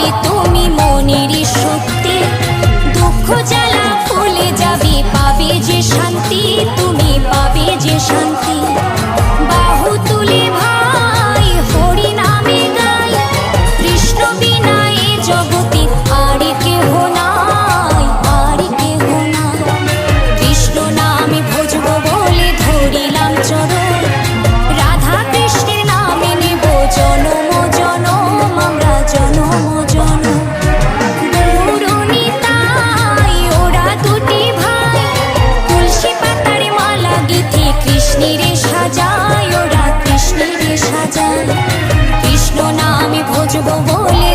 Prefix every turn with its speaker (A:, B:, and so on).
A: পাবে তুমি মনের শক্তি, দুঃখ জ্বালা ভুলে যাবে, পাবে যে শান্তি, তুমি পাবে যে শান্তি। বাহু তুলে ভাই হরি নামে গাই, কৃষ্ণ বিনা এ জগতে আর কেহ নাই, আর কেহ নাই। কৃষ্ণ নামে ভজব বলে ধরিলাম চরণ, রাধা কৃষ্ণের নামে নেব জনম জনম, আমরা জনম জনম। গৌরনীতাই ওরা দুটি ভাই, তুলসী পাতার মালা গেঁথে কৃষ্ণের সাজায়, ওরা কৃষ্ণের সাজায়। কৃষ্ণ নামে ভজব বলে